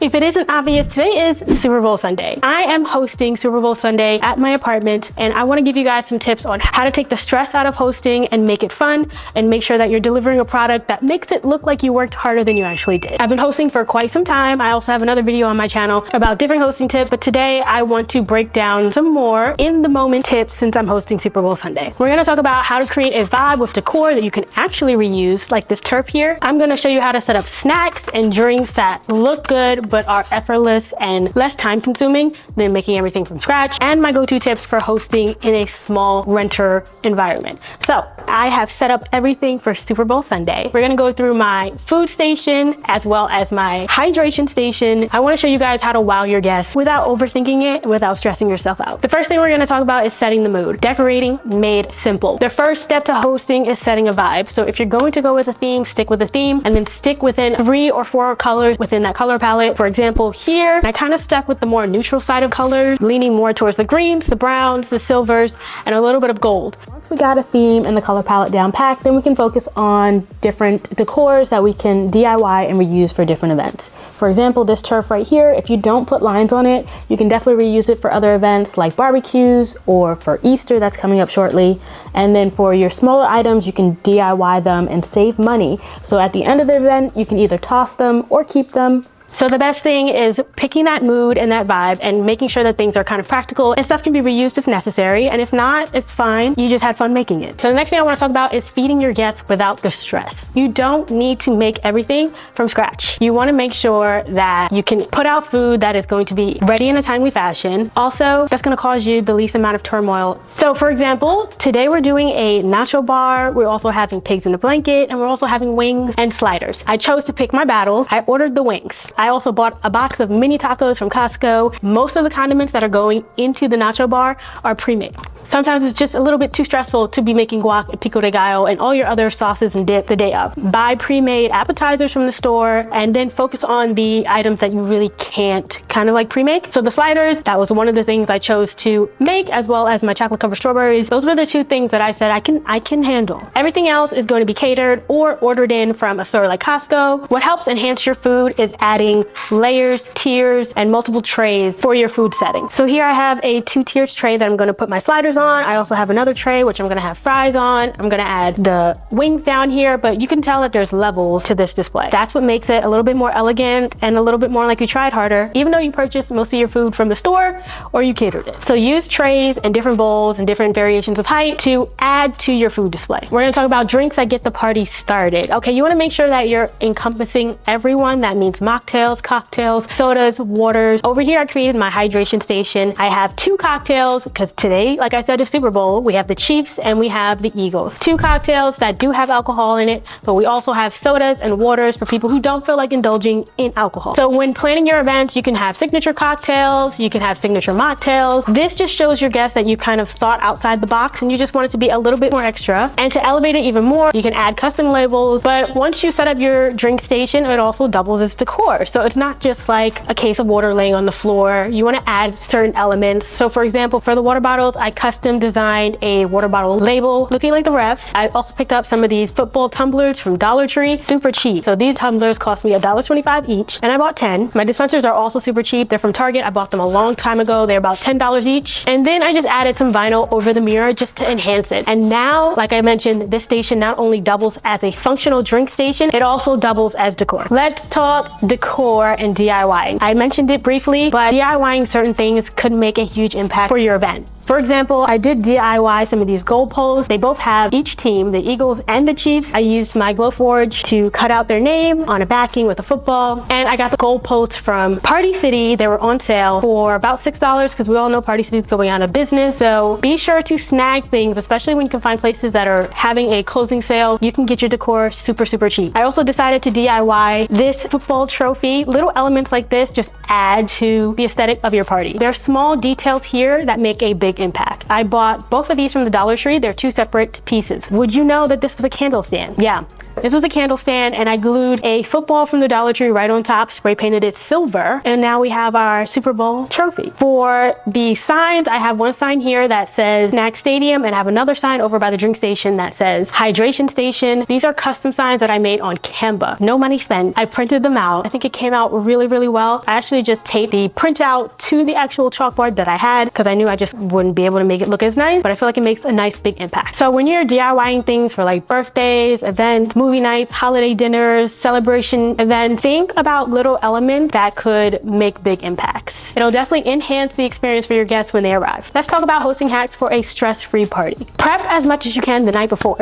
If it isn't obvious, today is Super Bowl Sunday. I am hosting Super Bowl Sunday at my apartment, and I want to give you guys some tips on how to take the stress out of hosting and make it fun and make sure that you're delivering a product that makes it look like you worked harder than you actually did. I've been hosting for quite some time. I also have another video on my channel about different hosting tips, but today I want to break down some more in the moment tips since I'm hosting Super Bowl Sunday. We're going to talk about how to create a vibe with decor that you can actually reuse, like this turf here. I'm going to show you how to set up snacks and drinks that look good but are effortless and less time consuming than making everything from scratch, and my go-to tips for hosting in a small renter environment. So I have set up everything for Super Bowl Sunday. We're gonna go through my food station as well as my hydration station. I want to show you guys how to wow your guests without overthinking it, without stressing yourself out. The first thing we're going to talk about is setting the mood. Decorating made simple. The first step to hosting is setting a vibe. So if you're going to go with a theme, stick with a theme, and then stick within 3 or 4 colors within that color palette. For example, here I kind of stuck with the more neutral side of colors, leaning more towards the greens, the browns, the silvers, and a little bit of gold. Once we got a theme and the color palette down packed, then we can focus on different decors that we can DIY and reuse for different events. For example, this turf right here, if you don't put lines on it, you can definitely reuse it for other events like barbecues or for Easter that's coming up shortly. And then for your smaller items, you can DIY them and save money. So at the end of the event, you can either toss them or keep them. So the best thing is picking that mood and that vibe and making sure that things are kind of practical and stuff can be reused if necessary. And if not, it's fine. You just had fun making it. So the next thing I want to talk about is feeding your guests without the stress. You don't need to make everything from scratch. You want to make sure that you can put out food that is going to be ready in a timely fashion. Also, that's going to cause you the least amount of turmoil. So for example, today we're doing a nacho bar. We're also having pigs in a blanket, and we're also having wings and sliders. I chose to pick my battles. I ordered the wings. I also bought a box of mini tacos from Costco. Most of the condiments that are going into the nacho bar are pre-made. Sometimes it's just a little bit too stressful to be making guac and pico de gallo and all your other sauces and dip the day of. Buy pre-made appetizers from the store and then focus on the items that you really can't kind of like pre-make. So the sliders, that was one of the things I chose to make, as well as my chocolate covered strawberries. Those were the 2 things that I said I can handle. Everything else is going to be catered or ordered in from a store like Costco. What helps enhance your food is adding layers, tiers, and multiple trays for your food setting. So here I have a 2-tiered tray that I'm going to put my sliders on. I also have another tray which I'm going to have fries on. I'm going to add the wings down here, but you can tell that there's levels to this display. That's what makes it a little bit more elegant and a little bit more like you tried harder, even though you purchased most of your food from the store or you catered it. So use trays and different bowls and different variations of height to add to your food display. We're going to talk about drinks that get the party started. Okay, you want to make sure that you're encompassing everyone. That means mocktails, cocktails, sodas, waters. Over here I created my hydration station. I have 2 cocktails because today, like I said, is Super Bowl. We have the Chiefs and we have the Eagles. 2 cocktails that do have alcohol in it, but we also have sodas and waters for people who don't feel like indulging in alcohol. So when planning your events, you can have signature cocktails, you can have signature mocktails. This just shows your guests that you kind of thought outside the box and you just want it to be a little bit more extra. And to elevate it even more, you can add custom labels. But once you set up your drink station, it also doubles as decor. So it's not just like a case of water laying on the floor. You want to add certain elements. So for example, for the water bottles, I custom designed a water bottle label looking like the refs. I also picked up some of these football tumblers from Dollar Tree, super cheap. So these tumblers cost me $1.25 each, and I bought 10. My dispensers are also super cheap. They're from Target. I bought them a long time ago. They're about $10 each. And then I just added some vinyl over the mirror just to enhance it. And now, like I mentioned, this station not only doubles as a functional drink station, it also doubles as decor. Let's talk decor and DIY. I mentioned it briefly, but DIYing certain things could make a huge impact for your event. For example, I did DIY some of these goal posts. They both have each team, the Eagles and the Chiefs. I used my Glowforge to cut out their name on a backing with a football. And I got the goal posts from Party City. They were on sale for about $6 because we all know Party City is going out of business. So be sure to snag things, especially when you can find places that are having a closing sale. You can get your decor super, super cheap. I also decided to DIY this football trophy. Little elements like this just add to the aesthetic of your party. There are small details here that make a big impact. I bought both of these from the Dollar Tree. They're 2 separate pieces. Would you know that this was a candle stand? Yeah. This was a candle stand, and I glued a football from the Dollar Tree right on top, spray painted it silver, and now we have our Super Bowl trophy. For the signs, I have one sign here that says Snack Stadium, and I have another sign over by the drink station that says Hydration Station. These are custom signs that I made on Canva. No money spent. I printed them out. I think it came out really, really well. I actually just taped the printout to the actual chalkboard that I had because I knew I just wouldn't be able to make it look as nice, but I feel like it makes a nice big impact. So when you're DIYing things for like birthdays, events, movie nights, holiday dinners, celebration events, think about little elements that could make big impacts. It'll definitely enhance the experience for your guests when they arrive. Let's talk about hosting hacks for a stress-free party. Prep as much as you can the night before.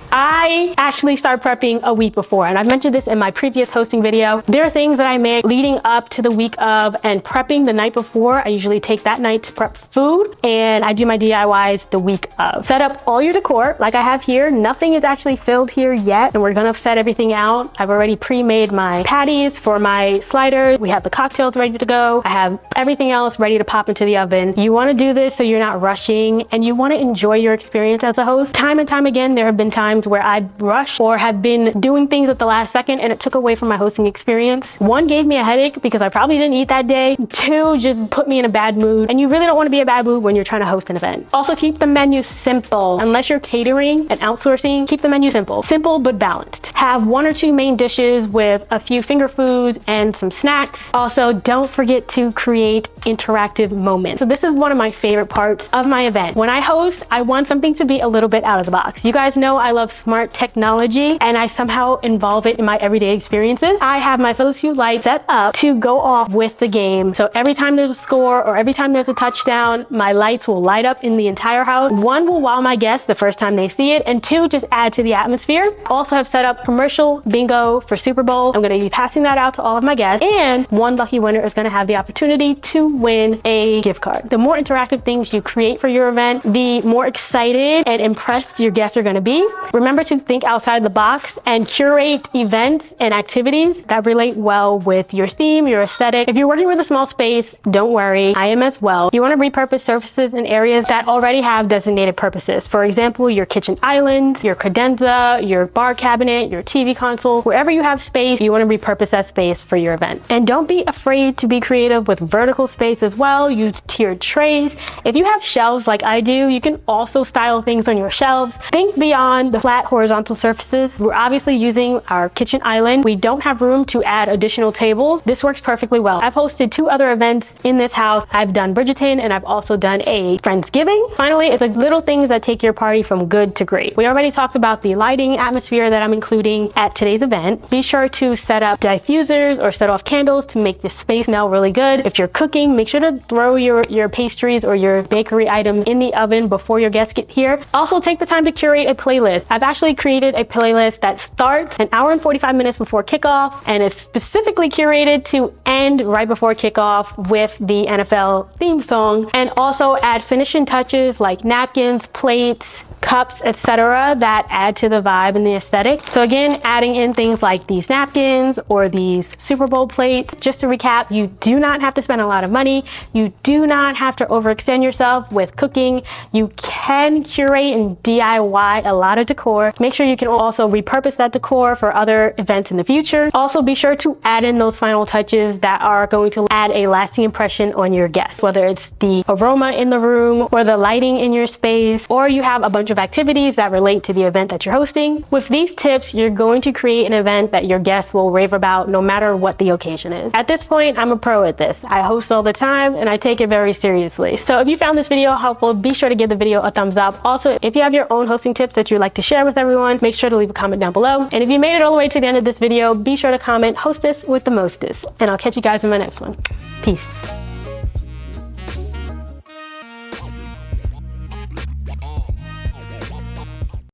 I actually start prepping a week before, and I've mentioned this in my previous hosting video. There are things that I make leading up to the week of, and prepping the night before. I usually take that night to prep food, and I do my DIYs the week of. Set up all your decor like I have here. Nothing is actually filled here yet, and we're gonna set everything out. I've already pre-made my patties for my sliders. We have the cocktails ready to go. I have everything else ready to pop into the oven. You wanna do this so you're not rushing, and you wanna enjoy your experience as a host. Time and time again, there have been times where I rushed or have been doing things at the last second and it took away from my hosting experience. One, gave me a headache because I probably didn't eat that day. Two, just put me in a bad mood, and you really don't want to be in a bad mood when you're trying to host an event. Also, keep the menu simple. Unless you're catering and outsourcing, keep the menu simple. Simple but balanced. Have one or two main dishes with a few finger foods and some snacks. Also, don't forget to create interactive moments. So this is one of my favorite parts of my event. When I host, I want something to be a little bit out of the box. You guys know I love smart technology, and I somehow involve it in my everyday experiences. I have my Philips Hue light set up to go off with the game. So every time there's a score or every time there's a touchdown, my lights will light up in the entire house. One, will wow my guests the first time they see it, and two, just add to the atmosphere. Also have set up commercial bingo for Super Bowl. I'm going to be passing that out to all of my guests, and one lucky winner is going to have the opportunity to win a gift card. The more interactive things you create for your event, the more excited and impressed your guests are going to be. Remember to think outside the box and curate events and activities that relate well with your theme, your aesthetic. If you're working with a small space, don't worry, I am as well. You want to repurpose surfaces in areas that already have designated purposes. For example, your kitchen island, your credenza, your bar cabinet, your TV console. Wherever you have space, you want to repurpose that space for your event. And don't be afraid to be creative with vertical space as well. Use tiered trays. If you have shelves like I do, you can also style things on your shelves. Think beyond the flat horizontal surfaces. We're obviously using our kitchen island. We don't have room to add additional tables. This works perfectly well. I've hosted 2 other events in this house. I've done Bridgerton, and I've also done a Friendsgiving. Finally, it's the little things that take your party from good to great. We already talked about the lighting atmosphere that I'm including at today's event. Be sure to set up diffusers or set off candles to make the space smell really good. If you're cooking, make sure to throw your pastries or your bakery items in the oven before your guests get here. Also, take the time to curate a playlist. I've actually created a playlist that starts an hour and 45 minutes before kickoff and is specifically curated to end right before kickoff with the NFL theme song, and also add finishing touches like napkins, plates, cups, etc. that add to the vibe and the aesthetic. So again, adding in things like these napkins or these Super Bowl plates. Just to recap, you do not have to spend a lot of money. You do not have to overextend yourself with cooking. You can curate and DIY a lot of decor. Make sure you can also repurpose that decor for other events in the future. Also, be sure to add in those final touches that are going to add a lasting impression on your guests, whether it's the aroma in the room or the lighting in your space, or you have a bunch of activities that relate to the event that you're hosting. With these tips, you're going to create an event that your guests will rave about no matter what the occasion is. At this point, I'm a pro at this. I host all the time and I take it very seriously. So if you found this video helpful, be sure to give the video a thumbs up. Also, if you have your own hosting tips that you'd like to share with everyone, make sure to leave a comment down below. And if you made it all the way to the end of this video, be sure to comment hostess with the mostest. And I'll catch you guys in my next one. Peace.